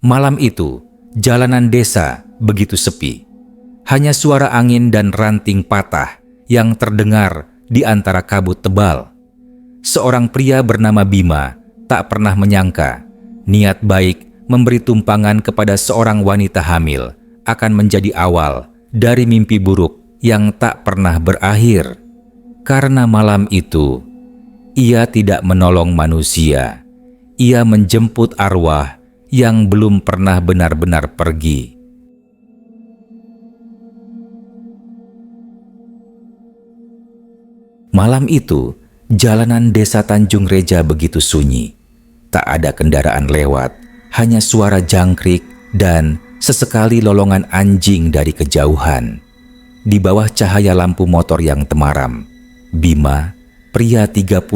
Malam itu, jalanan desa begitu sepi. Hanya suara angin dan ranting patah yang terdengar di antara kabut tebal. Seorang pria bernama Bima tak pernah menyangka niat baik memberi tumpangan kepada seorang wanita hamil akan menjadi awal dari mimpi buruk yang tak pernah berakhir. Karena malam itu, ia tidak menolong manusia. Ia menjemput arwah yang belum pernah benar-benar pergi. Malam itu, jalanan desa Tanjung Reja begitu sunyi. Tak ada kendaraan lewat, hanya suara jangkrik dan sesekali lolongan anjing dari kejauhan. Di bawah cahaya lampu motor yang temaram, Bima, pria 32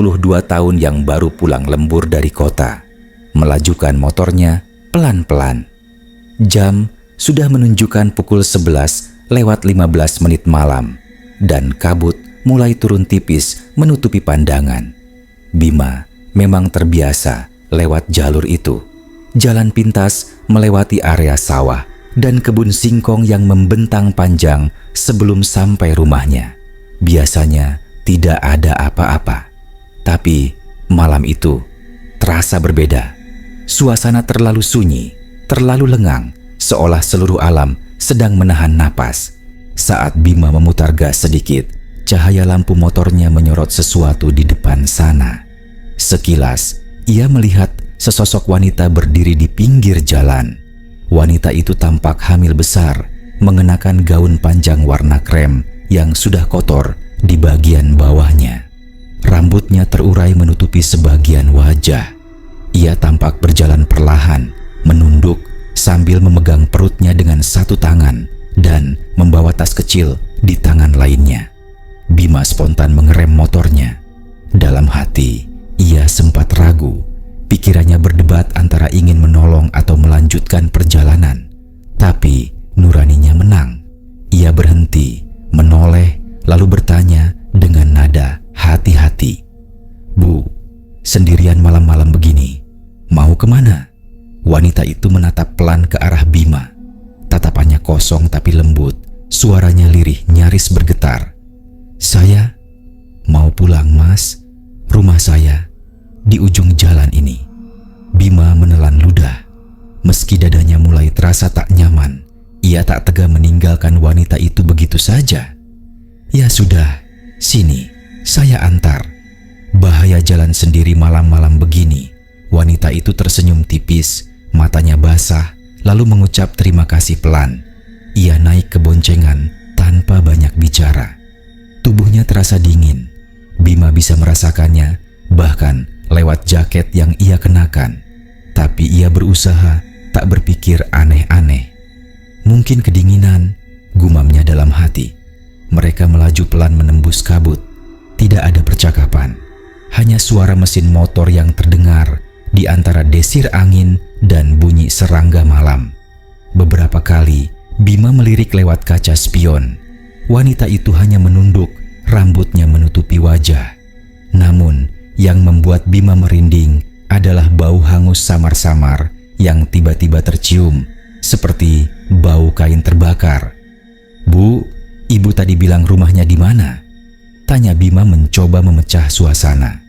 tahun yang baru pulang lembur dari kota, melajukan motornya pelan-pelan. Jam sudah menunjukkan pukul 11 lewat 15 menit malam dan kabut mulai turun tipis menutupi pandangan. Bima memang terbiasa lewat jalur itu. Jalan pintas melewati area sawah dan kebun singkong yang membentang panjang sebelum sampai rumahnya. Biasanya tidak ada apa-apa. Tapi malam itu terasa berbeda. Suasana terlalu sunyi, terlalu lengang, seolah seluruh alam sedang menahan napas. Saat Bima memutar gas sedikit, cahaya lampu motornya menyorot sesuatu di depan sana. Sekilas, ia melihat sesosok wanita berdiri di pinggir jalan. Wanita itu tampak hamil besar, mengenakan gaun panjang warna krem yang sudah kotor di bagian bawahnya. Rambutnya terurai menutupi sebagian wajah. Ia tampak berjalan perlahan, menunduk sambil memegang perutnya dengan satu tangan dan membawa tas kecil di tangan lainnya. Bima spontan mengerem motornya. Dalam hati, ia sempat ragu. Pikirannya berdebat antara ingin menolong atau melanjutkan perjalanan. Tapi nuraninya menang. Ia berhenti, menoleh, lalu bertanya dengan nada hati-hati. "Bu, sendirian malam-malam begini, mau kemana?" Wanita itu menatap pelan ke arah Bima. Tatapannya kosong tapi lembut, suaranya lirih nyaris bergetar. "Saya mau pulang, Mas. Rumah saya di ujung jalan ini." Bima menelan ludah. Meski dadanya mulai terasa tak nyaman, ia tak tega meninggalkan wanita itu begitu saja. "Ya sudah, sini, saya antar. Bahaya jalan sendiri malam-malam begini." Wanita itu tersenyum tipis, matanya basah, lalu mengucap terima kasih pelan. Ia naik ke boncengan tanpa banyak bicara. Tubuhnya terasa dingin. Bima bisa merasakannya, bahkan lewat jaket yang ia kenakan. Tapi ia berusaha tak berpikir aneh-aneh. "Mungkin kedinginan," gumamnya dalam hati. Mereka melaju pelan menembus kabut. Tidak ada percakapan, hanya suara mesin motor yang terdengar di antara desir angin dan bunyi serangga malam. Beberapa kali Bima melirik lewat kaca spion. Wanita itu hanya menunduk, rambutnya menutupi wajah. Namun yang membuat Bima merinding adalah bau hangus samar-samar yang tiba-tiba tercium, seperti bau kain terbakar. "Bu, ibu tadi bilang rumahnya di mana?" tanya Bima mencoba memecah suasana.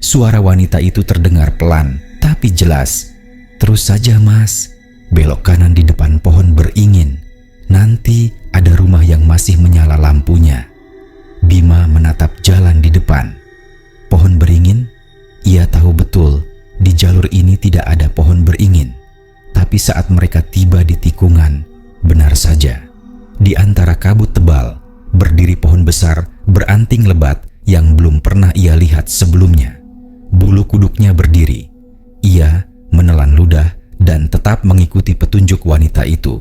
Suara wanita itu terdengar pelan tapi jelas. "Terus saja, Mas. Belok kanan di depan pohon beringin. Nanti ada rumah yang masih menyala lampunya." Bima menatap jalan di depan. Pohon beringin? Ia tahu betul di jalur ini tidak ada pohon beringin. Tapi saat mereka tiba di tikungan, benar saja, di antara kabut tebal berdiri pohon besar beranting lebat yang belum pernah ia lihat sebelumnya. Bulu kuduknya berdiri. Ia menelan ludah dan tetap mengikuti petunjuk wanita itu.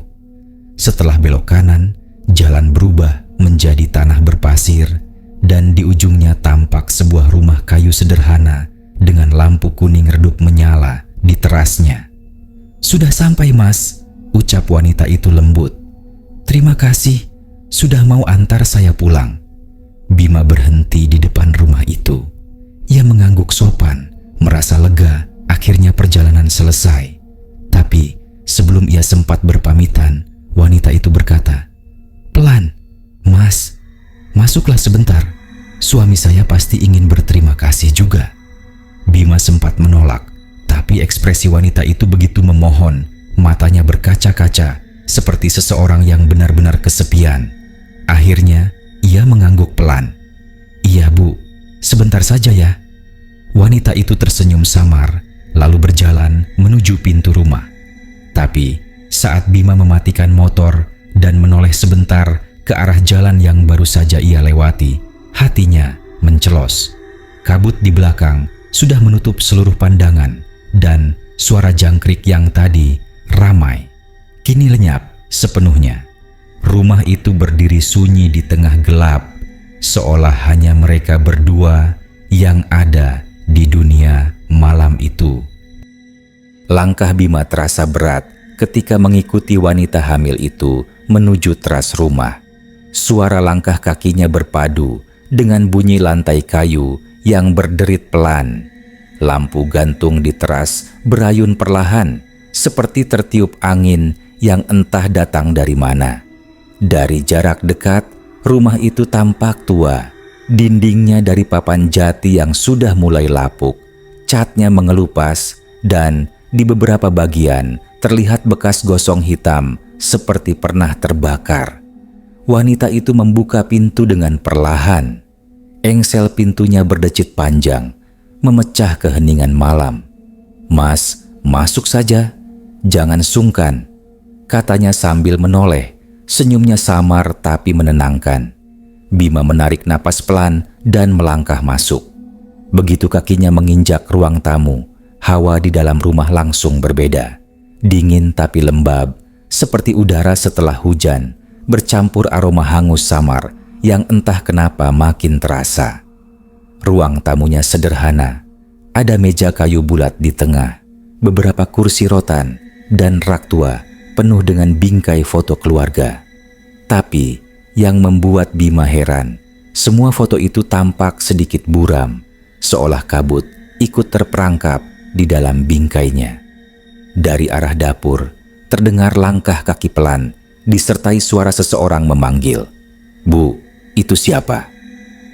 Setelah belok kanan, jalan berubah menjadi tanah berpasir dan di ujungnya tampak sebuah rumah kayu sederhana dengan lampu kuning redup menyala di terasnya. "Sudah sampai, Mas," ucap wanita itu lembut. "Terima kasih, sudah mau antar saya pulang." Bima berhenti di depan rumah itu. Ia mengangguk sopan, merasa lega akhirnya perjalanan selesai. Tapi Sebelum ia sempat berpamitan, wanita itu berkata, "Pelan, Mas, masuklah sebentar. Suami saya pasti ingin berterima kasih juga." Bima sempat menolak, tapi ekspresi wanita itu begitu memohon, matanya berkaca-kaca, seperti seseorang yang benar-benar kesepian. Akhirnya, ia mengangguk pelan. "Iya, Bu, sebentar saja ya." Wanita itu tersenyum samar, lalu berjalan menuju pintu rumah. Tapi, saat Bima mematikan motor dan menoleh sebentar ke arah jalan yang baru saja ia lewati, hatinya mencelos. Kabut di belakang sudah menutup seluruh pandangan, dan suara jangkrik yang tadi ramai kini lenyap sepenuhnya. Rumah itu berdiri sunyi di tengah gelap, seolah hanya mereka berdua yang ada di dunia malam itu. Langkah Bima terasa berat ketika mengikuti wanita hamil itu menuju teras rumah. Suara langkah kakinya berpadu dengan bunyi lantai kayu yang berderit pelan. Lampu gantung di teras berayun perlahan, seperti tertiup angin yang entah datang dari mana. Dari jarak dekat, rumah itu tampak tua. Dindingnya dari papan jati yang sudah mulai lapuk, catnya mengelupas, dan di beberapa bagian terlihat bekas gosong hitam seperti pernah terbakar. Wanita itu membuka pintu dengan perlahan. Engsel pintunya berdecit panjang, memecah keheningan malam. "Mas, masuk saja. Jangan sungkan," katanya sambil menoleh. Senyumnya samar tapi menenangkan. Bima menarik napas pelan dan melangkah masuk. Begitu kakinya menginjak ruang tamu, hawa di dalam rumah langsung berbeda. Dingin tapi lembab, seperti udara setelah hujan, bercampur aroma hangus samar yang entah kenapa makin terasa. Ruang tamunya sederhana. Ada meja kayu bulat di tengah, beberapa kursi rotan, dan rak tua penuh dengan bingkai foto keluarga. Tapi yang membuat Bima heran, semua foto itu tampak sedikit buram, seolah kabut ikut terperangkap di dalam bingkainya. Dari arah dapur, terdengar langkah kaki pelan, disertai suara seseorang memanggil, "Bu, itu siapa?"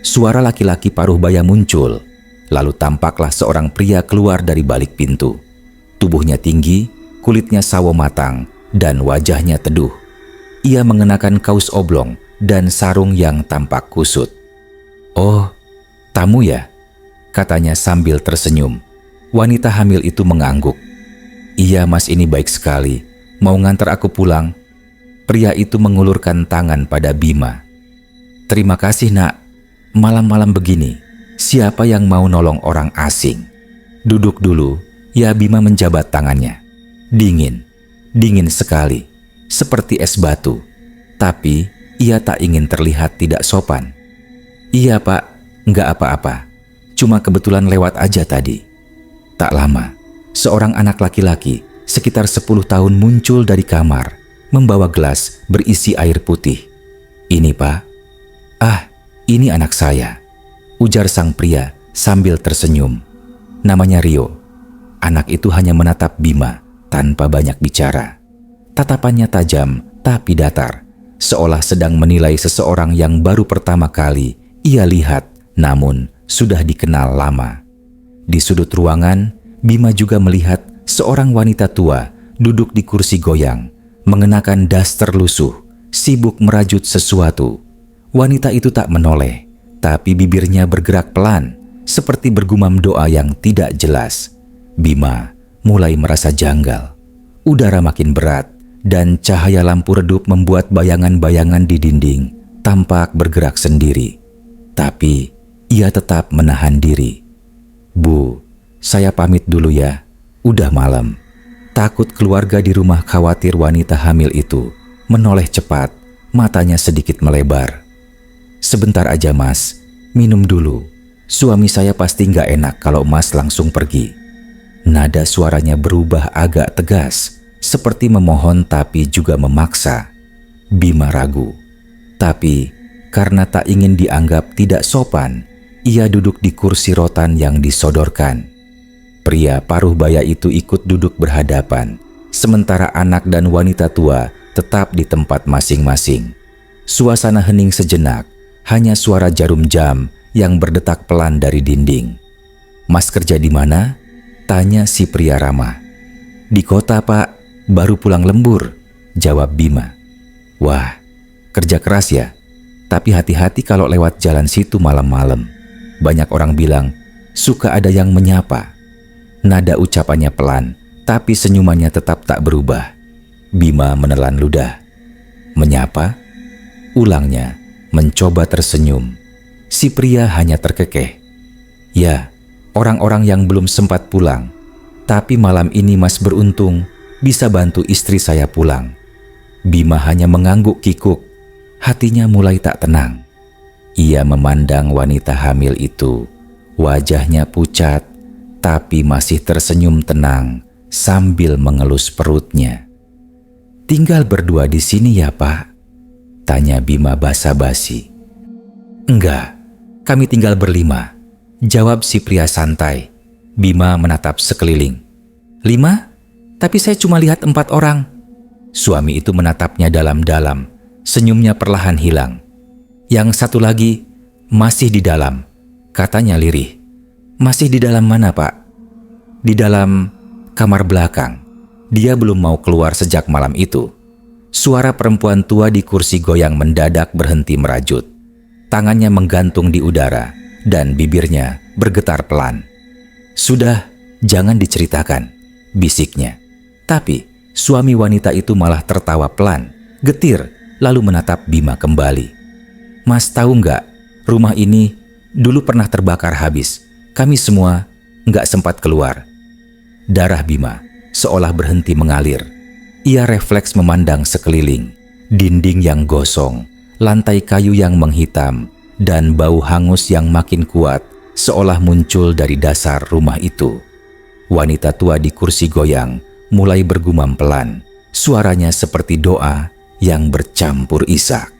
Suara laki-laki paruh baya muncul, lalu tampaklah seorang pria keluar dari balik pintu. Tubuhnya tinggi, kulitnya sawo matang, dan wajahnya teduh. Ia mengenakan kaos oblong dan sarung yang tampak kusut. "Oh, tamu ya?" katanya sambil tersenyum. Wanita hamil itu mengangguk. "Iya, Mas, ini baik sekali. Mau ngantar aku pulang?" Pria itu mengulurkan tangan pada Bima. "Terima kasih, Nak. Malam-malam begini, siapa yang mau nolong orang asing? Duduk dulu." Ya, Bima menjabat tangannya. Dingin sekali, seperti es batu. Tapi ia tak ingin terlihat tidak sopan. "Iya, Pak, nggak apa-apa. Cuma kebetulan lewat aja tadi." Tak lama, seorang anak laki-laki sekitar 10 tahun muncul dari kamar, membawa gelas berisi air putih. "Ini, Pak." "Ah, ini anak saya," ujar sang pria sambil tersenyum. "Namanya Rio." Anak itu hanya menatap Bima tanpa banyak bicara. Tatapannya tajam tapi datar, seolah sedang menilai seseorang yang baru pertama kali ia lihat namun sudah dikenal lama. Di sudut ruangan, Bima juga melihat seorang wanita tua duduk di kursi goyang, mengenakan daster lusuh, sibuk merajut sesuatu. Wanita itu tak menoleh, tapi bibirnya bergerak pelan, seperti bergumam doa yang tidak jelas. Bima mulai merasa janggal. Udara makin berat, dan cahaya lampu redup membuat bayangan-bayangan di dinding tampak bergerak sendiri. Tapi ia tetap menahan diri. "Bu, saya pamit dulu ya. Udah malam." Takut keluarga di rumah khawatir wanita hamil itu menoleh cepat, matanya sedikit melebar. "Sebentar aja, Mas. Minum dulu. Suami saya pasti nggak enak kalau Mas langsung pergi." Nada suaranya berubah agak tegas, seperti memohon tapi juga memaksa. Bima ragu. Tapi karena tak ingin dianggap tidak sopan, ia duduk di kursi rotan yang disodorkan. Pria paruh baya itu ikut duduk berhadapan, sementara anak dan wanita tua tetap di tempat masing-masing. Suasana hening sejenak, hanya suara jarum jam yang berdetak pelan dari dinding. "Mas kerja di mana?" tanya si pria ramah. "Di kota, Pak. Baru pulang lembur," jawab Bima. "Wah, kerja keras ya? Tapi hati-hati kalau lewat jalan situ malam-malam. Banyak orang bilang suka ada yang menyapa." Nada ucapannya pelan, tapi senyumannya tetap tak berubah. Bima menelan ludah. "Menyapa?" ulangnya, mencoba tersenyum. Si pria hanya terkekeh. "Ya, orang-orang yang belum sempat pulang. Tapi malam ini Mas beruntung bisa bantu istri saya pulang." Bima hanya mengangguk kikuk. Hatinya mulai tak tenang. Ia memandang wanita hamil itu. Wajahnya pucat, tapi masih tersenyum tenang sambil mengelus perutnya. "Tinggal berdua di sini ya, Pak?" tanya Bima basa-basi. "Enggak, kami tinggal berlima," jawab si pria santai. Bima menatap sekeliling. "5? Tapi saya cuma lihat 4 orang." Suami itu menatapnya dalam-dalam. Senyumnya perlahan hilang. "Yang satu lagi masih di dalam," katanya lirih. "Masih di dalam mana, Pak?" "Di dalam kamar belakang. Dia belum mau keluar sejak malam itu." Suara perempuan tua di kursi goyang mendadak berhenti merajut. Tangannya menggantung di udara dan bibirnya bergetar pelan. "Sudah, jangan diceritakan," bisiknya. Tapi suami wanita itu malah tertawa pelan, getir, lalu menatap Bima kembali. "Mas tahu nggak, rumah ini dulu pernah terbakar habis. Kami semua nggak sempat keluar." Darah Bima seolah berhenti mengalir. Ia refleks memandang sekeliling. Dinding yang gosong, lantai kayu yang menghitam, dan bau hangus yang makin kuat seolah muncul dari dasar rumah itu. Wanita tua di kursi goyang mulai bergumam pelan. Suaranya seperti doa yang bercampur isak.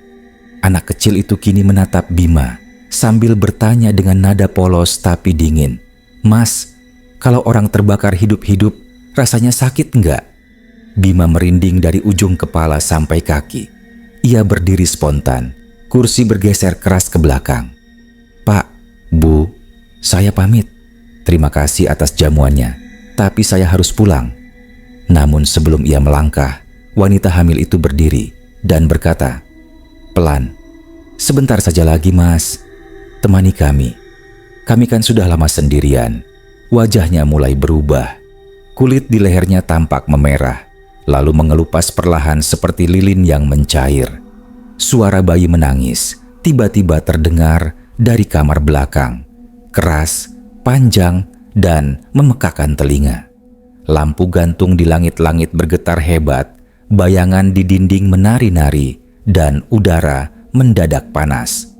Anak kecil itu kini menatap Bima sambil bertanya dengan nada polos tapi dingin. "Mas, kalau orang terbakar hidup-hidup rasanya sakit enggak?" Bima merinding dari ujung kepala sampai kaki. Ia berdiri spontan. Kursi bergeser keras ke belakang. "Pak, Bu, saya pamit. Terima kasih atas jamuannya, tapi saya harus pulang." Namun sebelum ia melangkah, wanita hamil itu berdiri dan berkata, "Pelan, sebentar saja lagi, Mas. Temani kami. Kami kan sudah lama sendirian." Wajahnya mulai berubah. Kulit di lehernya tampak memerah, lalu mengelupas perlahan seperti lilin yang mencair. Suara bayi menangis tiba-tiba terdengar dari kamar belakang. Keras, panjang, dan memekakan telinga. Lampu gantung di langit-langit bergetar hebat, bayangan di dinding menari-nari, dan udara mendadak panas.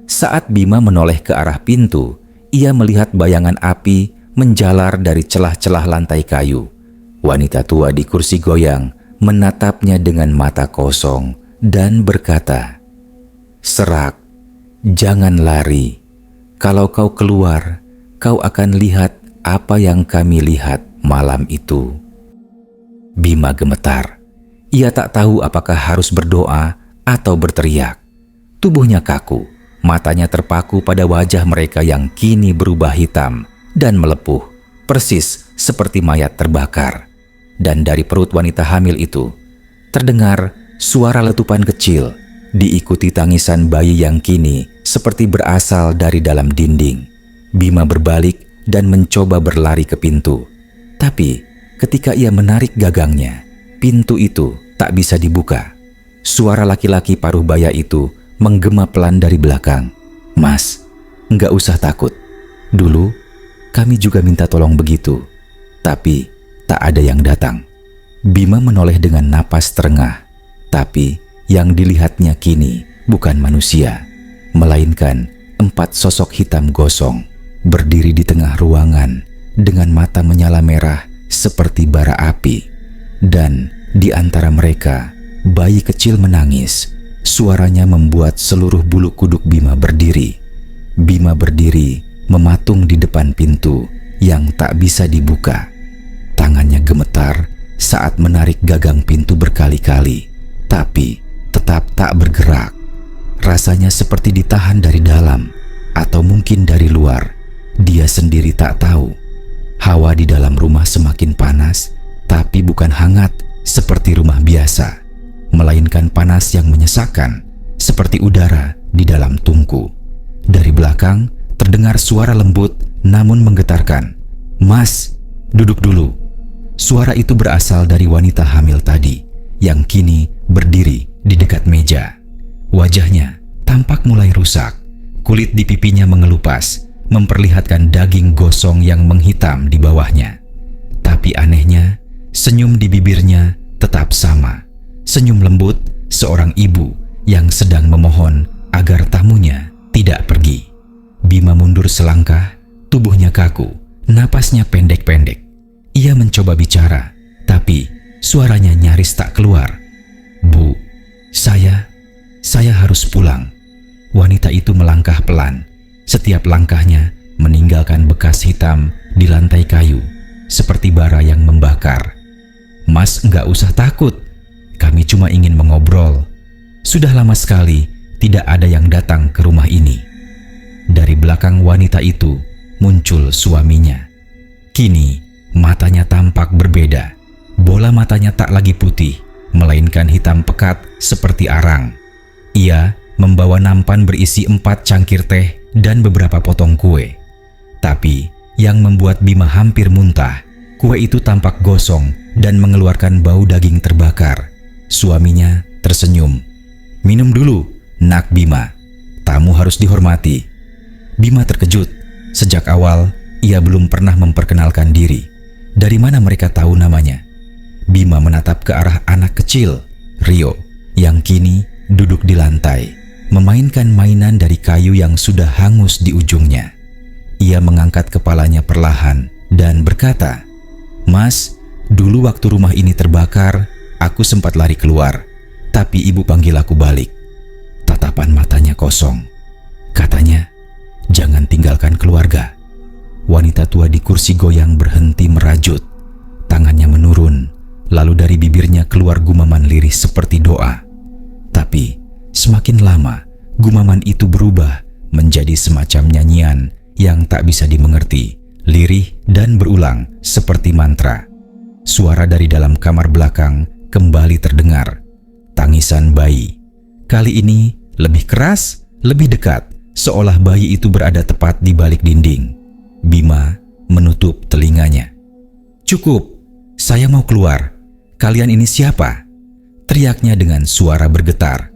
Saat Bima menoleh ke arah pintu, ia melihat bayangan api menjalar dari celah-celah lantai kayu. Wanita tua di kursi goyang menatapnya dengan mata kosong dan berkata, "Serak, jangan lari. Kalau kau keluar, kau akan lihat apa yang kami lihat malam itu." Bima gemetar. Ia tak tahu apakah harus berdoa atau berteriak. Tubuhnya kaku, matanya terpaku pada wajah mereka yang kini berubah hitam dan melepuh, persis seperti mayat terbakar. Dan dari perut wanita hamil itu terdengar suara letupan kecil, diikuti tangisan bayi yang kini seperti berasal dari dalam dinding. Bima berbalik dan mencoba berlari ke pintu. Tapi ketika ia menarik gagangnya, pintu itu tak bisa dibuka. Suara laki-laki paruh baya itu menggema pelan dari belakang. "Mas, nggak usah takut. Dulu kami juga minta tolong begitu, tapi tak ada yang datang." Bima menoleh dengan napas terengah, tapi yang dilihatnya kini bukan manusia, melainkan 4 sosok hitam gosong berdiri di tengah ruangan dengan mata menyala merah seperti bara api. Dan di antara mereka, bayi kecil menangis. Suaranya membuat seluruh bulu kuduk Bima berdiri. Bima berdiri mematung di depan pintu yang tak bisa dibuka. Tangannya gemetar saat menarik gagang pintu berkali-kali, tapi tetap tak bergerak. Rasanya seperti ditahan dari dalam, atau mungkin dari luar. Dia sendiri tak tahu. Hawa di dalam rumah semakin panas, tapi bukan hangat seperti rumah biasa, melainkan panas yang menyesakkan, seperti udara di dalam tungku. Dari belakang terdengar suara lembut namun menggetarkan. "Mas, duduk dulu." Suara itu berasal dari wanita hamil tadi, yang kini berdiri di dekat meja. Wajahnya tampak mulai rusak. Kulit di pipinya mengelupas, memperlihatkan daging gosong yang menghitam di bawahnya. Tapi anehnya, senyum di bibirnya tetap sama. Senyum lembut seorang ibu yang sedang memohon agar tamunya tidak pergi. Bima mundur selangkah, tubuhnya kaku, napasnya pendek-pendek. Ia mencoba bicara, tapi suaranya nyaris tak keluar. "Bu, saya harus pulang." Wanita itu melangkah pelan. Setiap langkahnya meninggalkan bekas hitam di lantai kayu, seperti bara yang membakar. "Mas, nggak usah takut. Kami cuma ingin mengobrol. Sudah lama sekali tidak ada yang datang ke rumah ini." Dari belakang wanita itu muncul suaminya. Kini matanya tampak berbeda. Bola matanya tak lagi putih, melainkan hitam pekat seperti arang. Ia membawa nampan berisi 4 cangkir teh dan beberapa potong kue. Tapi yang membuat Bima hampir muntah, kue itu tampak gosong dan mengeluarkan bau daging terbakar. Suaminya tersenyum. "Minum dulu, Nak Bima. Tamu harus dihormati." Bima terkejut. Sejak awal, ia belum pernah memperkenalkan diri. Dari mana mereka tahu namanya? Bima menatap ke arah anak kecil, Rio, yang kini duduk di lantai, memainkan mainan dari kayu yang sudah hangus di ujungnya. Ia mengangkat kepalanya perlahan dan berkata, "Mas, dulu waktu rumah ini terbakar, aku sempat lari keluar, tapi ibu panggil aku balik." Tatapan matanya kosong. Katanya, "Jangan tinggalkan keluarga." Wanita tua di kursi goyang berhenti merajut. Tangannya menurun, lalu dari bibirnya keluar gumaman lirih seperti doa. Tapi semakin lama, gumaman itu berubah menjadi semacam nyanyian yang tak bisa dimengerti, lirih dan berulang seperti mantra. Suara dari dalam kamar belakang kembali terdengar. Tangisan bayi. Kali ini lebih keras, lebih dekat, seolah bayi itu berada tepat di balik dinding. Bima menutup telinganya. "Cukup, saya mau keluar. Kalian ini siapa?" teriaknya dengan suara bergetar.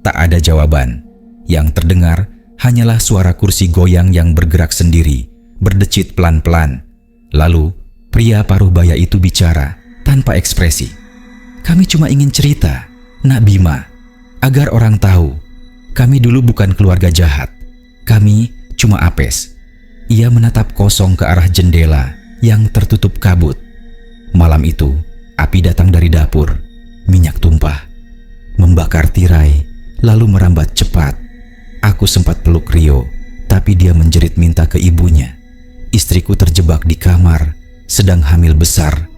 Tak ada jawaban. Yang terdengar hanyalah suara kursi goyang yang bergerak sendiri, berdecit pelan-pelan. Lalu, pria paruh baya itu bicara tanpa ekspresi. "Kami cuma ingin cerita, Nak Bima, agar orang tahu. Kami dulu bukan keluarga jahat. Kami cuma apes." Ia menatap kosong ke arah jendela yang tertutup kabut. Malam itu, api datang dari dapur. Minyak tumpah, membakar tirai, lalu merambat cepat. Aku sempat peluk Rio, tapi dia menjerit minta ke ibunya. Istriku terjebak di kamar, sedang hamil besar.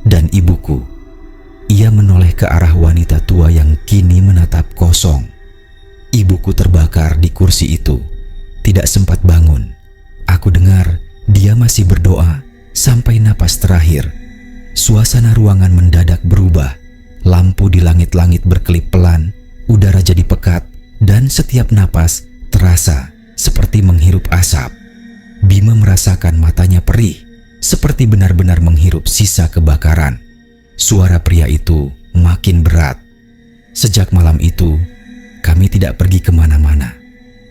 Dan ibuku. Ia menoleh ke arah wanita tua yang kini menatap kosong. Ibuku terbakar di kursi itu, tidak sempat bangun. Aku dengar dia masih berdoa sampai napas terakhir. Suasana ruangan mendadak berubah. Lampu di langit-langit berkelip pelan, udara jadi pekat, dan setiap napas terasa seperti menghirup asap. Bima merasakan matanya perih, seperti benar-benar menghirup sisa kebakaran. Suara pria itu makin berat. Sejak malam itu, kami tidak pergi kemana-mana.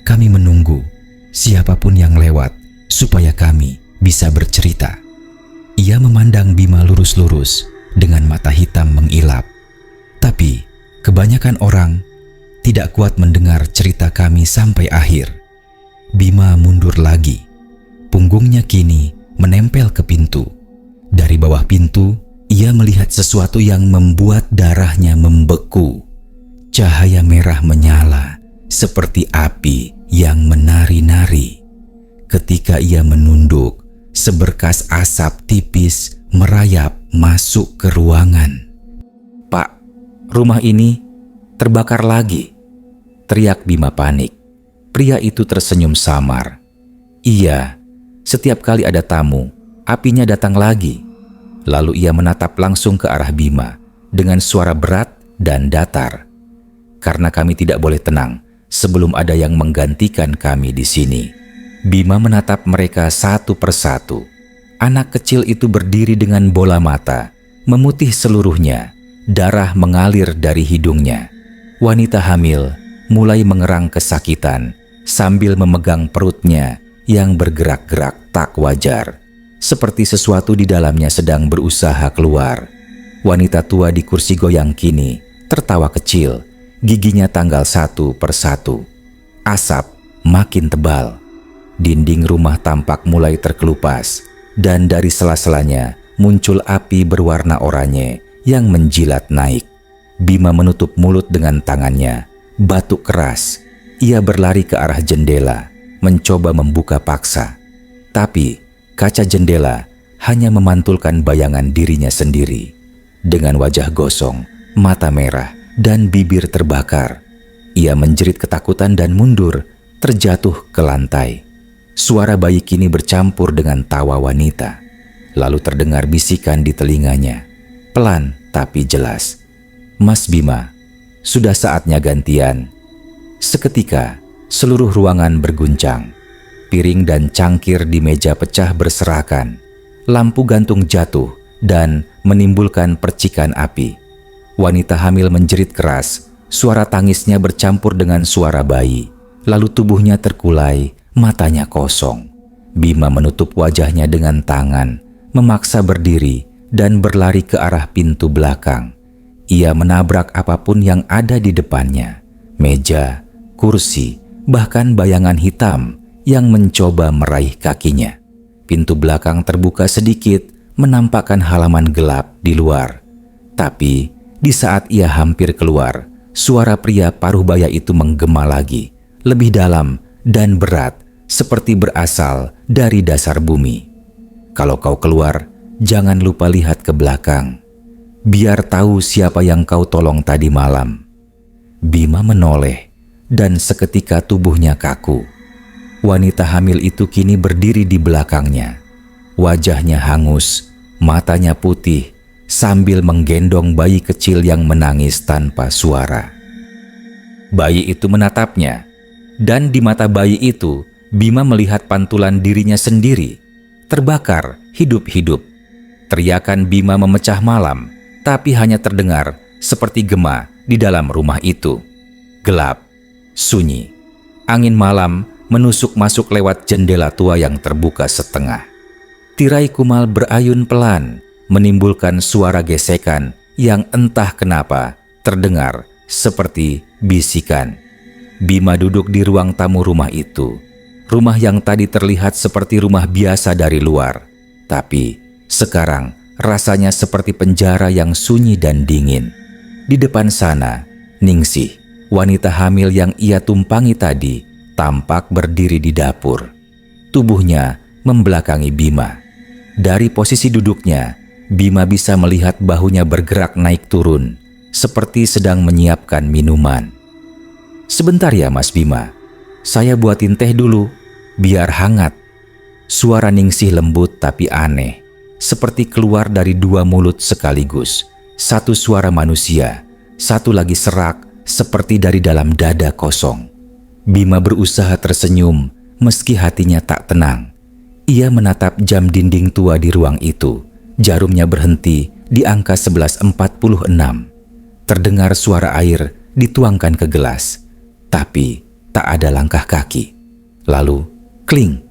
Kami menunggu siapapun yang lewat, supaya kami bisa bercerita. Ia memandang Bima lurus-lurus dengan mata hitam mengilap. Tapi kebanyakan orang tidak kuat mendengar cerita kami sampai akhir. Bima mundur lagi. Punggungnya kini menempel ke pintu. Dari bawah pintu, ia melihat sesuatu yang membuat darahnya membeku. Cahaya merah menyala seperti api yang menari-nari. Ketika ia menunduk, seberkas asap tipis merayap masuk ke ruangan. "Pak, rumah ini terbakar lagi," teriak Bima panik. Pria itu tersenyum samar. "Iya, setiap kali ada tamu, apinya datang lagi." Lalu ia menatap langsung ke arah Bima dengan suara berat dan datar. "Karena kami tidak boleh tenang sebelum ada yang menggantikan kami di sini." Bima menatap mereka satu persatu. Anak kecil itu berdiri dengan bola mata, memutih seluruhnya, darah mengalir dari hidungnya. Wanita hamil mulai mengerang kesakitan sambil memegang perutnya yang bergerak-gerak tak wajar, seperti sesuatu di dalamnya sedang berusaha keluar. Wanita tua di kursi goyang kini tertawa kecil, giginya tanggal satu persatu. Asap makin tebal. Dinding rumah tampak mulai terkelupas, dan dari sela-selanya muncul api berwarna oranye yang menjilat naik. Bima menutup mulut dengan tangannya, batuk keras. Ia berlari ke arah jendela, mencoba membuka paksa. Tapi kaca jendela hanya memantulkan bayangan dirinya sendiri. Dengan wajah gosong, mata merah, dan bibir terbakar, ia menjerit ketakutan dan mundur, terjatuh ke lantai. Suara bayi kini bercampur dengan tawa wanita. Lalu terdengar bisikan di telinganya, pelan tapi jelas. "Mas Bima, sudah saatnya gantian." Seketika, seluruh ruangan berguncang. Piring dan cangkir di meja pecah berserakan. Lampu gantung jatuh dan menimbulkan percikan api. Wanita hamil menjerit keras, suara tangisnya bercampur dengan suara bayi. Lalu tubuhnya terkulai, matanya kosong. Bima menutup wajahnya dengan tangan, memaksa berdiri dan berlari ke arah pintu belakang. Ia menabrak apapun yang ada di depannya. Meja, kursi, bahkan bayangan hitam yang mencoba meraih kakinya. Pintu belakang terbuka sedikit, menampakkan halaman gelap di luar. Tapi di saat ia hampir keluar, suara pria paruh baya itu menggema lagi, lebih dalam dan berat, seperti berasal dari dasar bumi. "Kalau kau keluar, jangan lupa lihat ke belakang. Biar tahu siapa yang kau tolong tadi malam." Bima menoleh, dan seketika tubuhnya kaku. Wanita hamil itu kini berdiri di belakangnya. Wajahnya hangus, matanya putih, sambil menggendong bayi kecil yang menangis tanpa suara. Bayi itu menatapnya, dan di mata bayi itu, Bima melihat pantulan dirinya sendiri, terbakar hidup-hidup. Teriakan Bima memecah malam, tapi hanya terdengar seperti gema di dalam rumah itu. Gelap, sunyi. Angin malam menusuk masuk lewat jendela tua yang terbuka setengah. Tirai kumal berayun pelan, menimbulkan suara gesekan yang entah kenapa terdengar seperti bisikan. Bima duduk di ruang tamu rumah itu. Rumah yang tadi terlihat seperti rumah biasa dari luar, tapi sekarang rasanya seperti penjara yang sunyi dan dingin. Di depan sana, Ningsih, wanita hamil yang ia tumpangi tadi, tampak berdiri di dapur. Tubuhnya membelakangi Bima. Dari posisi duduknya, Bima bisa melihat bahunya bergerak naik turun, seperti sedang menyiapkan minuman. "Sebentar ya Mas Bima, saya buatin teh dulu, biar hangat." Suara Ningsih lembut tapi aneh, seperti keluar dari dua mulut sekaligus. Satu suara manusia, satu lagi serak seperti dari dalam dada kosong. Bima berusaha tersenyum meski hatinya tak tenang. Ia menatap jam dinding tua di ruang itu. Jarumnya berhenti di angka 11.46. Terdengar suara air dituangkan ke gelas, tapi tak ada langkah kaki. Lalu, kling,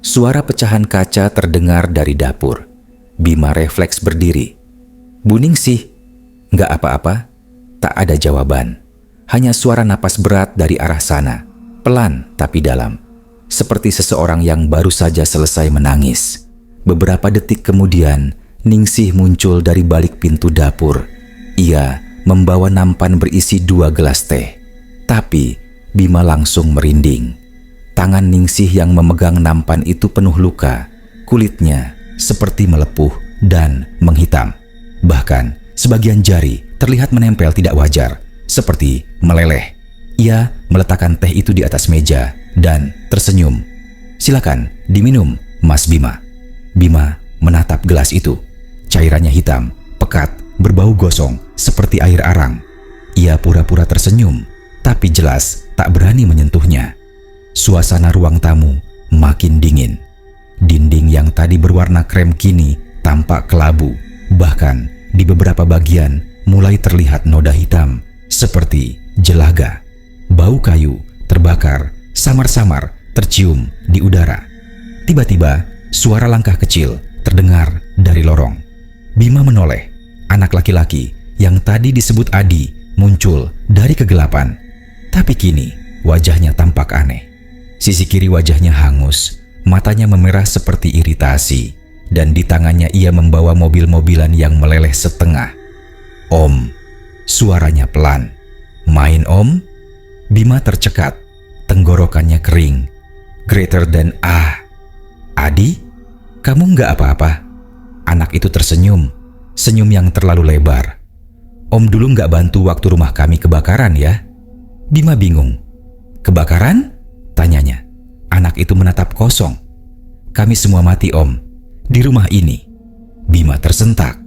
suara pecahan kaca terdengar dari dapur. Bima refleks berdiri. "Bu Ningsih, nggak apa-apa?" Tak ada jawaban. Hanya suara napas berat dari arah sana, pelan tapi dalam, seperti seseorang yang baru saja selesai menangis. Beberapa detik kemudian, Ningsih muncul dari balik pintu dapur. Ia membawa nampan berisi 2 gelas teh. Tapi Bima langsung merinding. Tangan Ningsih yang memegang nampan itu penuh luka. Kulitnya seperti melepuh dan menghitam. Bahkan sebagian jari terlihat menempel tidak wajar, seperti meleleh. Ia meletakkan teh itu di atas meja dan tersenyum. "Silakan, diminum, Mas Bima." Bima menatap gelas itu. Cairannya hitam, pekat, berbau gosong seperti air arang. Ia pura-pura tersenyum, tapi jelas tak berani menyentuhnya. Suasana ruang tamu makin dingin. Dinding yang tadi berwarna krem kini tampak kelabu. Bahkan di beberapa bagian mulai terlihat noda hitam seperti jelaga. Bau kayu terbakar samar-samar tercium di udara. Tiba-tiba suara langkah kecil terdengar dari lorong. Bima menoleh. Anak laki-laki yang tadi disebut Adi muncul dari kegelapan. Tapi kini wajahnya tampak aneh. Sisi kiri wajahnya hangus, matanya memerah seperti iritasi, dan di tangannya ia membawa mobil-mobilan yang meleleh setengah. "Om," suaranya pelan. "Main, Om?" Bima tercekat, tenggorokannya kering. "Greater than ah." "Adi, kamu nggak apa-apa?" Anak itu tersenyum, senyum yang terlalu lebar. "Om dulu nggak bantu waktu rumah kami kebakaran ya?" Bima bingung. "Kebakaran?" tanyanya. Anak itu menatap kosong. "Kami semua mati, Om, di rumah ini." Bima tersentak.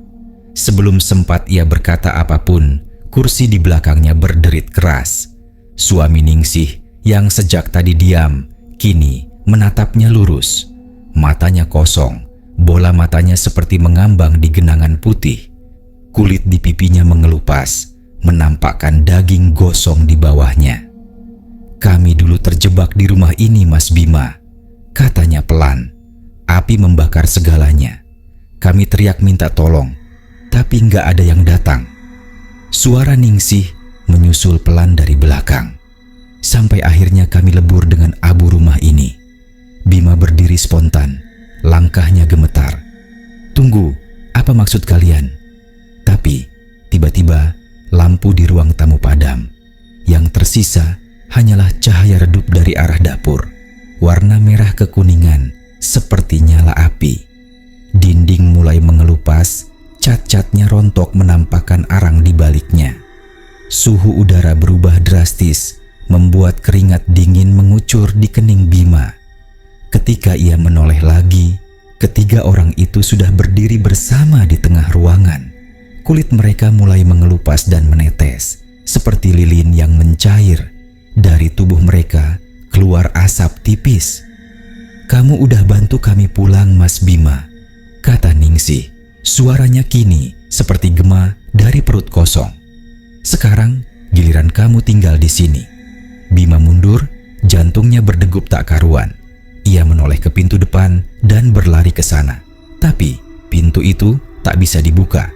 Sebelum sempat ia berkata apapun, kursi di belakangnya berderit keras. Suami Ningsih yang sejak tadi diam, kini menatapnya lurus. Matanya kosong, bola matanya seperti mengambang di genangan putih. Kulit di pipinya mengelupas, menampakkan daging gosong di bawahnya. "Kami dulu terjebak di rumah ini, Mas Bima," katanya pelan. "Api membakar segalanya. Kami teriak minta tolong, tapi nggak ada yang datang." Suara Ningsih menyusul pelan dari belakang. "Sampai akhirnya kami lebur dengan abu rumah ini." Bima berdiri spontan, langkahnya gemetar. "Tunggu, apa maksud kalian?" Tapi tiba-tiba lampu di ruang tamu padam. Yang tersisa hanyalah cahaya redup dari arah dapur. Warna merah kekuningan seperti nyala api. Dinding mulai mengelupas, cat-catnya rontok menampakkan arang di baliknya. Suhu udara berubah drastis, membuat keringat dingin mengucur di kening Bima. Ketika ia menoleh lagi, ketiga orang itu sudah berdiri bersama di tengah ruangan. Kulit mereka mulai mengelupas dan menetes, seperti lilin yang mencair. Dari tubuh mereka keluar asap tipis. "Kamu udah bantu kami pulang, Mas Bima," kata Ningsih. Suaranya kini seperti gema dari perut kosong. "Sekarang giliran kamu tinggal di sini." Bima mundur, jantungnya berdegup tak karuan. Ia menoleh ke pintu depan dan berlari ke sana. Tapi pintu itu tak bisa dibuka.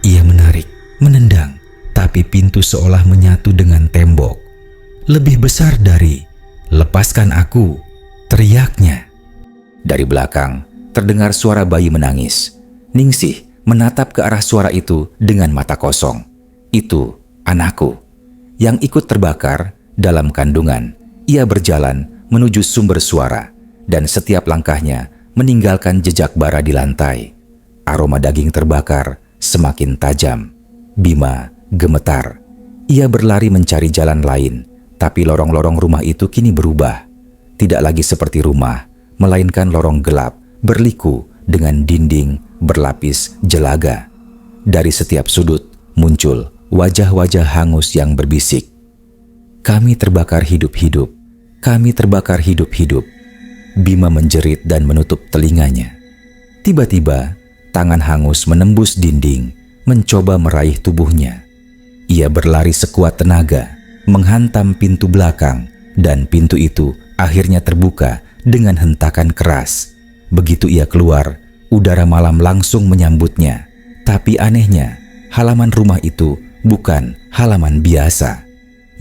Ia menarik, menendang, tapi pintu seolah menyatu dengan tembok. "Lebih besar dari, lepaskan aku," teriaknya. Dari belakang terdengar suara bayi menangis. Ningsih menatap ke arah suara itu dengan mata kosong. "Itu anakku yang ikut terbakar dalam kandungan." Ia berjalan menuju sumber suara dan setiap langkahnya meninggalkan jejak bara di lantai. Aroma daging terbakar semakin tajam. Bima gemetar. Ia berlari mencari jalan lain, tapi lorong-lorong rumah itu kini berubah. Tidak lagi seperti rumah, melainkan lorong gelap, berliku dengan dinding berlapis jelaga. Dari setiap sudut muncul wajah-wajah hangus yang berbisik. "Kami terbakar hidup-hidup, kami terbakar hidup-hidup." Bima menjerit dan menutup telinganya. Tiba-tiba, tangan hangus menembus dinding, mencoba meraih tubuhnya. Ia berlari sekuat tenaga, menghantam pintu belakang, dan pintu itu akhirnya terbuka dengan hentakan keras. Begitu ia keluar, udara malam langsung menyambutnya. Tapi anehnya, halaman rumah itu bukan halaman biasa.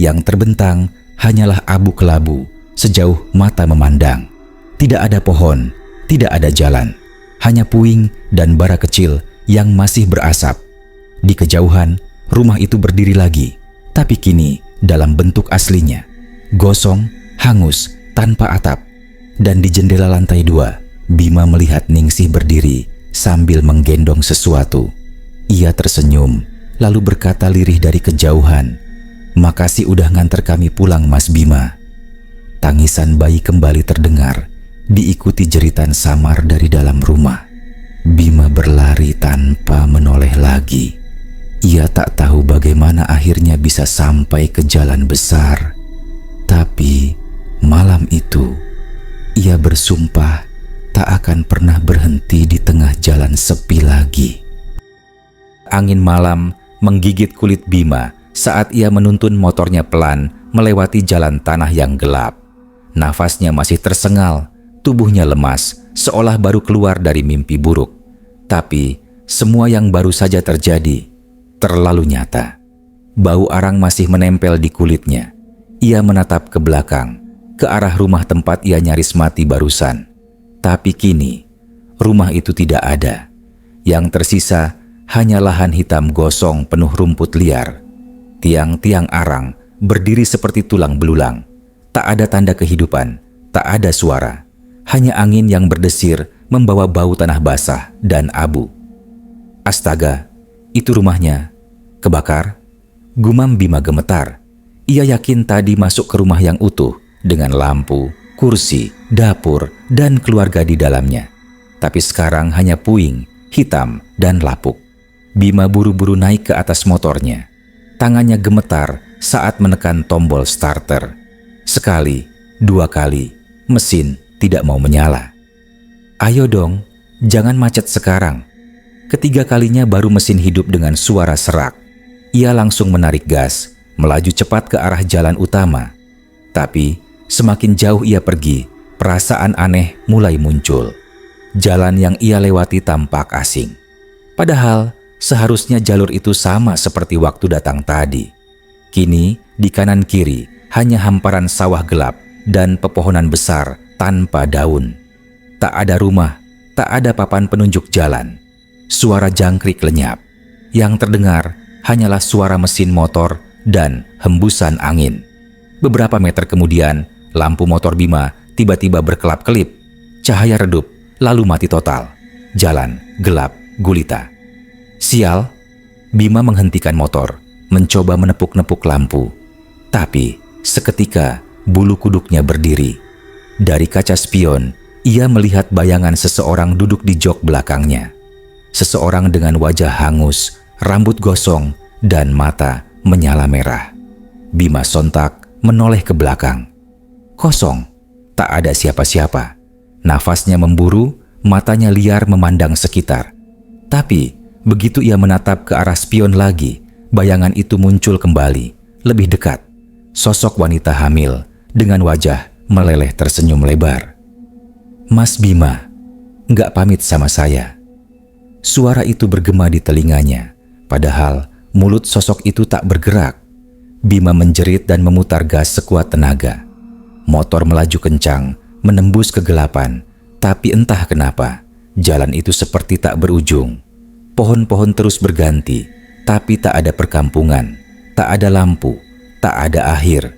Yang terbentang hanyalah abu kelabu sejauh mata memandang. Tidak ada pohon, tidak ada jalan, hanya puing dan bara kecil yang masih berasap. Di kejauhan, rumah itu berdiri lagi, tapi kini dalam bentuk aslinya. Gosong, hangus, tanpa atap. Dan di jendela lantai 2, Bima melihat Ningsih berdiri sambil menggendong sesuatu. Ia tersenyum, lalu berkata lirih dari kejauhan, "Makasih udah nganter kami pulang, Mas Bima." Tangisan bayi kembali terdengar, diikuti jeritan samar dari dalam rumah. Bima berlari tanpa menoleh lagi. Ia tak tahu bagaimana akhirnya bisa sampai ke jalan besar. Tapi malam itu, ia bersumpah tak akan pernah berhenti di tengah jalan sepi lagi. Angin malam menggigit kulit Bima saat ia menuntun motornya pelan melewati jalan tanah yang gelap. Nafasnya masih tersengal, tubuhnya lemas, seolah baru keluar dari mimpi buruk. Tapi semua yang baru saja terjadi terlalu nyata. Bau arang masih menempel di kulitnya. Ia menatap ke belakang, ke arah rumah tempat ia nyaris mati barusan. Tapi kini, rumah itu tidak ada. Yang tersisa hanya lahan hitam gosong penuh rumput liar. Tiang-tiang arang berdiri seperti tulang belulang. Tak ada tanda kehidupan, tak ada suara. Hanya angin yang berdesir membawa bau tanah basah dan abu. Astaga, itu rumahnya. Kebakar? Gumam Bima gemetar. Ia yakin tadi masuk ke rumah yang utuh dengan lampu, kursi, dapur, dan keluarga di dalamnya. Tapi sekarang hanya puing, hitam, dan lapuk. Bima buru-buru naik ke atas motornya. Tangannya gemetar saat menekan tombol starter. Sekali, dua kali, mesin tidak mau menyala. "Ayo dong, jangan macet sekarang." Ketiga kalinya baru mesin hidup dengan suara serak. Ia langsung menarik gas, melaju cepat ke arah jalan utama. Tapi semakin jauh ia pergi, perasaan aneh mulai muncul. Jalan yang ia lewati tampak asing. Padahal seharusnya jalur itu sama seperti waktu datang tadi. Kini di kanan kiri hanya hamparan sawah gelap dan pepohonan besar tanpa daun. Tak ada rumah, tak ada papan penunjuk jalan. Suara jangkrik lenyap. Yang terdengar hanyalah suara mesin motor dan hembusan angin. Beberapa meter kemudian, lampu motor Bima tiba-tiba berkelap-kelip. Cahaya redup, lalu mati total. Jalan gelap gulita. Sial, Bima menghentikan motor, mencoba menepuk-nepuk lampu. Tapi seketika bulu kuduknya berdiri. Dari kaca spion, ia melihat bayangan seseorang duduk di jok belakangnya. Seseorang dengan wajah hangus, rambut gosong, dan mata menyala merah. Bima sontak menoleh ke belakang. Kosong, tak ada siapa-siapa. Nafasnya memburu, matanya liar memandang sekitar. Tapi begitu ia menatap ke arah spion lagi, bayangan itu muncul kembali, lebih dekat. Sosok wanita hamil dengan wajah meleleh tersenyum lebar. "Mas Bima, nggak pamit sama saya?" Suara itu bergema di telinganya, padahal mulut sosok itu tak bergerak. Bima menjerit dan memutar gas sekuat tenaga. Motor melaju kencang, menembus kegelapan, tapi entah kenapa, jalan itu seperti tak berujung. Pohon-pohon terus berganti, tapi tak ada perkampungan, tak ada lampu, tak ada akhir.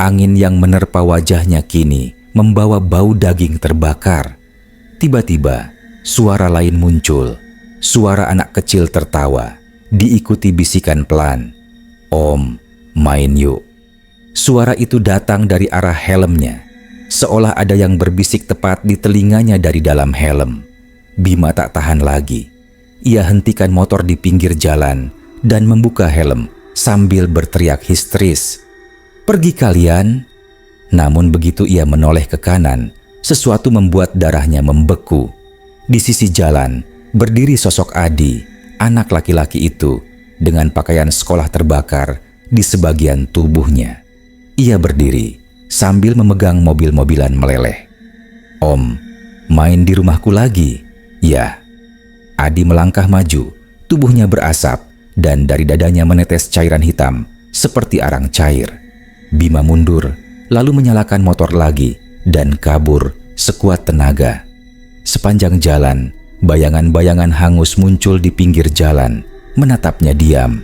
Angin yang menerpa wajahnya kini membawa bau daging terbakar. Tiba-tiba, suara lain muncul. Suara anak kecil tertawa, diikuti bisikan pelan, "Om, main yuk." Suara itu datang dari arah helmnya, seolah ada yang berbisik tepat di telinganya dari dalam helm. Bima tak tahan lagi. Ia hentikan motor di pinggir jalan dan membuka helm sambil berteriak histeris, "Pergi kalian!" Namun begitu ia menoleh ke kanan, sesuatu membuat darahnya membeku. Di sisi jalan, berdiri sosok Adi, anak laki-laki itu, dengan pakaian sekolah terbakar di sebagian tubuhnya. Ia berdiri sambil memegang mobil-mobilan meleleh. "Om, main di rumahku lagi?" "Ya." Adi melangkah maju, tubuhnya berasap, dan dari dadanya menetes cairan hitam seperti arang cair. Bima mundur, lalu menyalakan motor lagi dan kabur sekuat tenaga. Sepanjang jalan, bayangan-bayangan hangus muncul di pinggir jalan, menatapnya diam.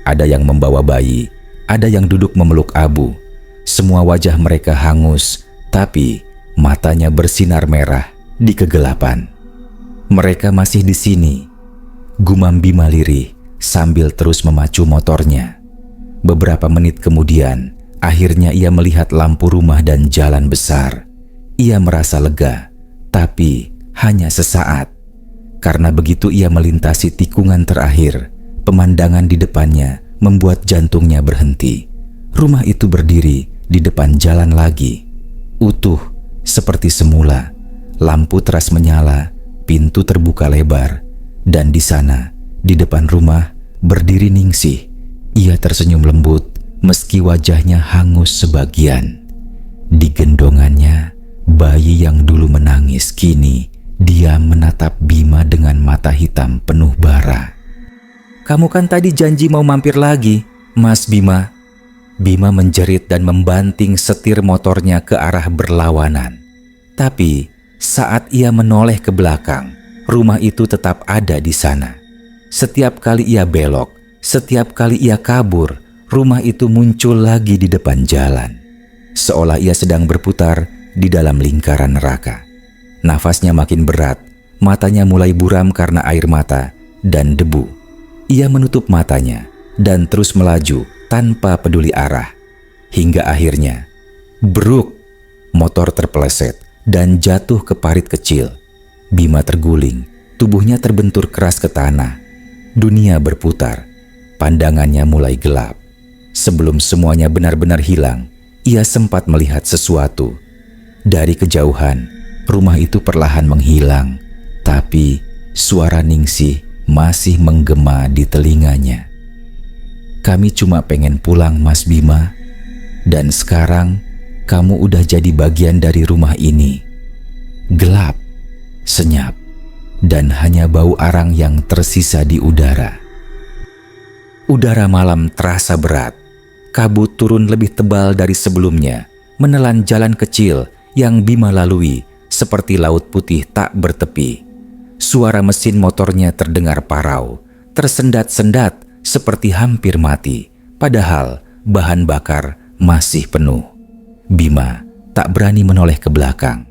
Ada yang membawa bayi, ada yang duduk memeluk abu. Semua wajah mereka hangus, tapi matanya bersinar merah di kegelapan. Mereka masih di sini, gumam Bima lirih sambil terus memacu motornya. Beberapa menit kemudian, akhirnya ia melihat lampu rumah dan jalan besar. Ia merasa lega, tapi hanya sesaat. Karena begitu ia melintasi tikungan terakhir, pemandangan di depannya membuat jantungnya berhenti. Rumah itu berdiri di depan jalan lagi, utuh seperti semula. Lampu teras menyala, pintu terbuka lebar, dan di sana, di depan rumah, berdiri Ningsih. Ia tersenyum lembut meski wajahnya hangus sebagian. Di gendongannya, bayi yang dulu menangis kini diam menatap Bima dengan mata hitam penuh bara. "Kamu kan tadi janji mau mampir lagi, Mas Bima." Bima menjerit dan membanting setir motornya ke arah berlawanan. Tapi saat ia menoleh ke belakang, rumah itu tetap ada di sana. Setiap kali ia belok, setiap kali ia kabur, rumah itu muncul lagi di depan jalan. Seolah ia sedang berputar di dalam lingkaran neraka. Nafasnya makin berat, matanya mulai buram karena air mata dan debu. Ia menutup matanya dan terus melaju tanpa peduli arah. Hingga akhirnya, bruk, motor terpeleset dan jatuh ke parit kecil. Bima terguling, tubuhnya terbentur keras ke tanah. Dunia berputar, pandangannya mulai gelap. Sebelum semuanya benar-benar hilang, ia sempat melihat sesuatu. Dari kejauhan, rumah itu perlahan menghilang, tapi suara Ningsih masih menggema di telinganya. "Kami cuma pengen pulang, Mas Bima, dan sekarang kamu udah jadi bagian dari rumah ini." Gelap, senyap, dan hanya bau arang yang tersisa di udara. Udara malam terasa berat. Kabut turun lebih tebal dari sebelumnya, menelan jalan kecil yang Bima lalui seperti laut putih tak bertepi. Suara mesin motornya terdengar parau, tersendat-sendat seperti hampir mati, padahal bahan bakar masih penuh. Bima tak berani menoleh ke belakang.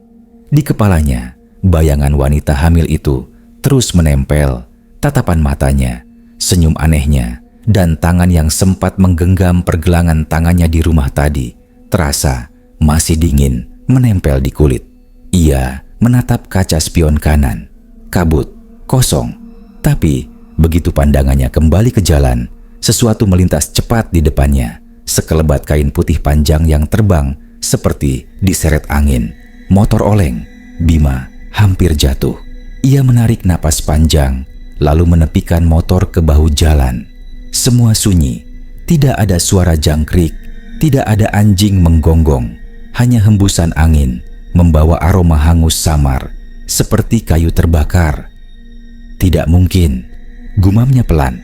Di kepalanya, bayangan wanita hamil itu terus menempel. Tatapan matanya, senyum anehnya, dan tangan yang sempat menggenggam pergelangan tangannya di rumah tadi terasa masih dingin menempel di kulit. Ia menatap kaca spion kanan. Kabut, kosong. Tapi begitu pandangannya kembali ke jalan, sesuatu melintas cepat di depannya. Sekelebat kain putih panjang yang terbang seperti diseret angin. Motor oleng. Bima hampir jatuh. Ia menarik napas panjang, lalu menepikan motor ke bahu jalan. Semua sunyi. Tidak ada suara jangkrik, tidak ada anjing menggonggong. Hanya hembusan angin membawa aroma hangus samar, seperti kayu terbakar. "Tidak mungkin," gumamnya pelan.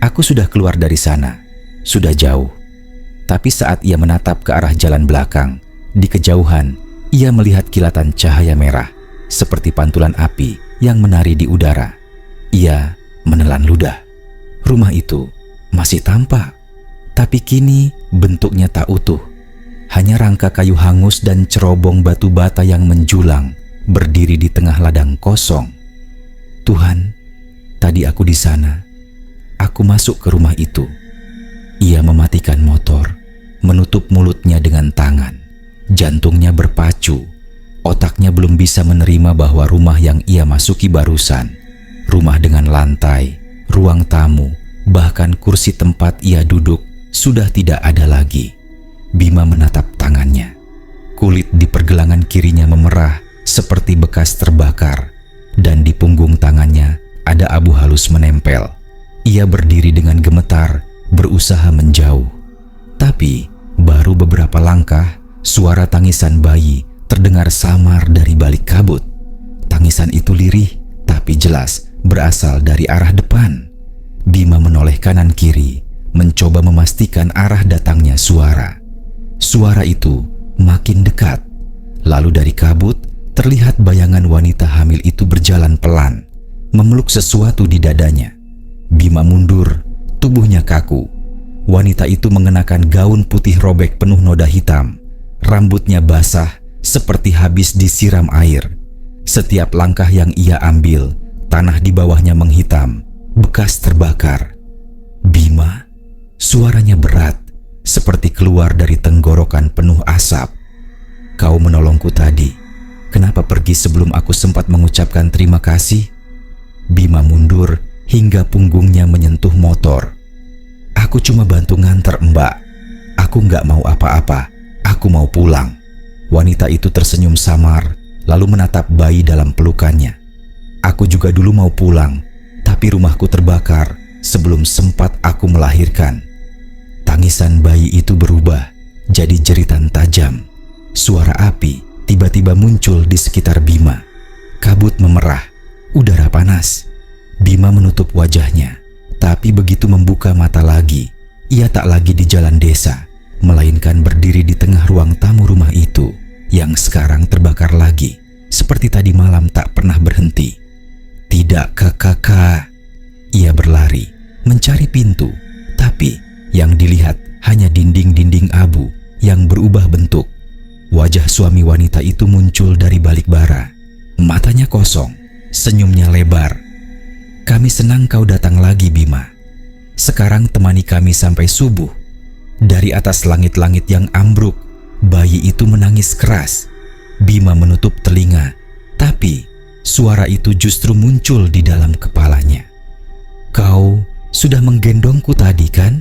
"Aku sudah keluar dari sana, sudah jauh." Tapi saat ia menatap ke arah jalan belakang, di kejauhan, ia melihat kilatan cahaya merah, seperti pantulan api yang menari di udara. Ia menelan ludah. Rumah itu masih tampak, tapi kini bentuknya tak utuh. Hanya rangka kayu hangus dan cerobong batu bata yang menjulang berdiri di tengah ladang kosong. "Tuhan, tadi aku di sana. Aku masuk ke rumah itu." Ia mematikan motor, menutup mulutnya dengan tangan. Jantungnya berpacu. Otaknya belum bisa menerima bahwa rumah yang ia masuki barusan, rumah dengan lantai, ruang tamu, bahkan kursi tempat ia duduk sudah tidak ada lagi. Bima menatap tangannya. Kulit di pergelangan kirinya memerah seperti bekas terbakar, dan di punggung tangannya ada abu halus menempel. Ia berdiri dengan gemetar, berusaha menjauh. Tapi baru beberapa langkah, suara tangisan bayi terdengar samar dari balik kabut. Tangisan itu lirih tapi jelas berasal dari arah depan. Bima menoleh kanan kiri, mencoba memastikan arah datangnya suara. Suara itu makin dekat. Lalu dari kabut terlihat bayangan wanita hamil itu berjalan pelan, memeluk sesuatu di dadanya. Bima mundur, tubuhnya kaku. Wanita itu mengenakan gaun putih robek penuh noda hitam. Rambutnya basah seperti habis disiram air. Setiap langkah yang ia ambil tanah di bawahnya menghitam, bekas terbakar. "Bima," suaranya berat, seperti keluar dari tenggorokan penuh asap. "Kau menolongku tadi. Kenapa pergi sebelum aku sempat mengucapkan terima kasih?" Bima mundur hingga punggungnya menyentuh motor. "Aku cuma bantu nganter, Mbak. Aku nggak mau apa-apa. Aku mau pulang." Wanita itu tersenyum samar, lalu menatap bayi dalam pelukannya. "Aku juga dulu mau pulang, tapi rumahku terbakar sebelum sempat aku melahirkan." Tangisan bayi itu berubah jadi jeritan tajam. Suara api tiba-tiba muncul di sekitar Bima. Kabut memerah, udara panas. Bima menutup wajahnya, tapi begitu membuka mata lagi, ia tak lagi di jalan desa, melainkan berdiri di tengah ruang tamu rumah itu yang sekarang terbakar lagi, seperti tadi malam tak pernah berhenti. "Tidak, kakak." Ia berlari, mencari pintu, tapi yang dilihat hanya dinding-dinding abu yang berubah bentuk. Wajah suami wanita itu muncul dari balik bara. Matanya kosong, senyumnya lebar. "Kami senang kau datang lagi, Bima. Sekarang temani kami sampai subuh." Dari atas langit-langit yang ambruk, bayi itu menangis keras. Bima menutup telinga, tapi suara itu justru muncul di dalam kepalanya. "Kau sudah menggendongku tadi, kan?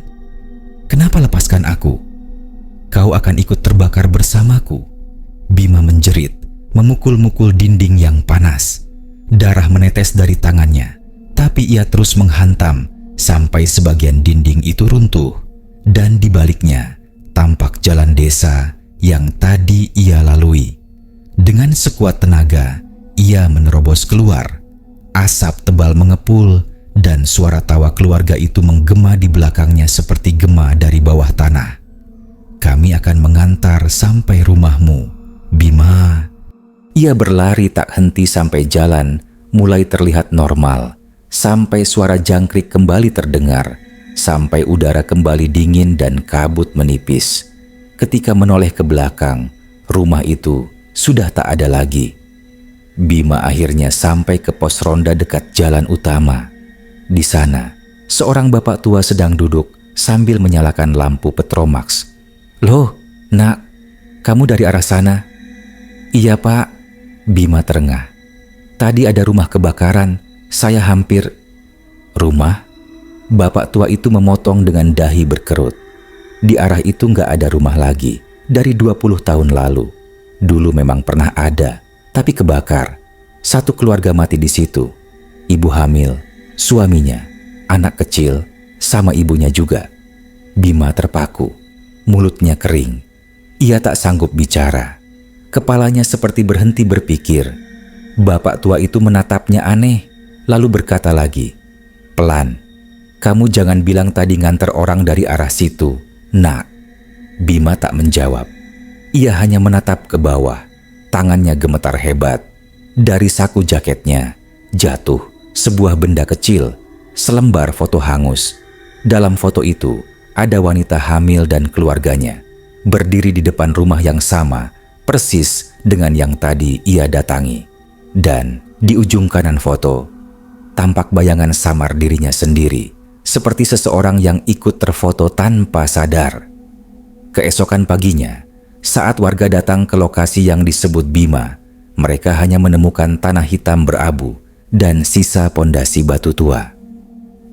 Kenapa lepaskan aku? Kau akan ikut terbakar bersamaku." Bima menjerit, memukul-mukul dinding yang panas. Darah menetes dari tangannya, tapi ia terus menghantam sampai sebagian dinding itu runtuh. Dan di baliknya tampak jalan desa yang tadi ia lalui. Dengan sekuat tenaga, ia menerobos keluar. Asap tebal mengepul dan suara tawa keluarga itu menggema di belakangnya seperti gema dari bawah tanah. "Kami akan mengantar sampai rumahmu, Bima." Ia berlari tak henti sampai jalan mulai terlihat normal, sampai suara jangkrik kembali terdengar, sampai udara kembali dingin dan kabut menipis. Ketika menoleh ke belakang, rumah itu sudah tak ada lagi. Bima akhirnya sampai ke pos ronda dekat jalan utama. Di sana, seorang bapak tua sedang duduk sambil menyalakan lampu Petromax. "Loh, nak, kamu dari arah sana?" "Iya, Pak." Bima terengah. "Tadi ada rumah kebakaran, saya hampir..." "Rumah?" Bapak tua itu memotong dengan dahi berkerut. "Di arah itu nggak ada rumah lagi dari 20 tahun lalu. Dulu memang pernah ada, tapi kebakar. Satu keluarga mati di situ. Ibu hamil, suaminya, anak kecil, sama ibunya juga." Bima terpaku, mulutnya kering. Ia tak sanggup bicara. Kepalanya seperti berhenti berpikir. Bapak tua itu menatapnya aneh, lalu berkata lagi, "Pelan. Kamu jangan bilang tadi nganter orang dari arah situ, nak." Bima tak menjawab. Ia hanya menatap ke bawah. Tangannya gemetar hebat. Dari saku jaketnya jatuh sebuah benda kecil, selembar foto hangus. Dalam foto itu ada wanita hamil dan keluarganya, berdiri di depan rumah yang sama, persis dengan yang tadi ia datangi. Dan di ujung kanan foto, tampak bayangan samar dirinya sendiri, seperti seseorang yang ikut terfoto tanpa sadar. Keesokan paginya, saat warga datang ke lokasi yang disebut Bima, mereka hanya menemukan tanah hitam berabu dan sisa pondasi batu tua.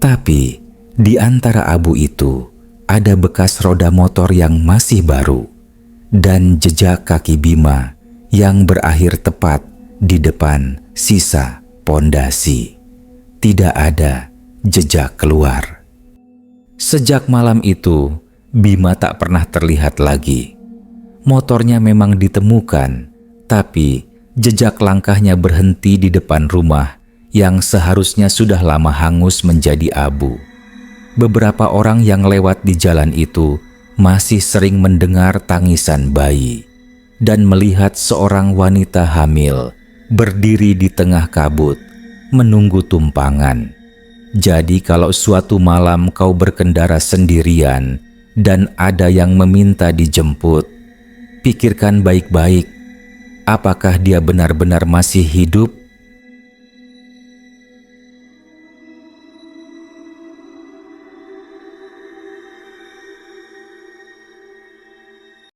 Tapi di antara abu itu ada bekas roda motor yang masih baru dan jejak kaki Bima yang berakhir tepat di depan sisa pondasi. Tidak ada jejak keluar. Sejak malam itu, Bima tak pernah terlihat lagi. Motornya memang ditemukan, tapi jejak langkahnya berhenti di depan rumah yang seharusnya sudah lama hangus menjadi abu. Beberapa orang yang lewat di jalan itu masih sering mendengar tangisan bayi dan melihat seorang wanita hamil berdiri di tengah kabut menunggu tumpangan. Jadi kalau suatu malam kau berkendara sendirian dan ada yang meminta dijemput, pikirkan baik-baik, apakah dia benar-benar masih hidup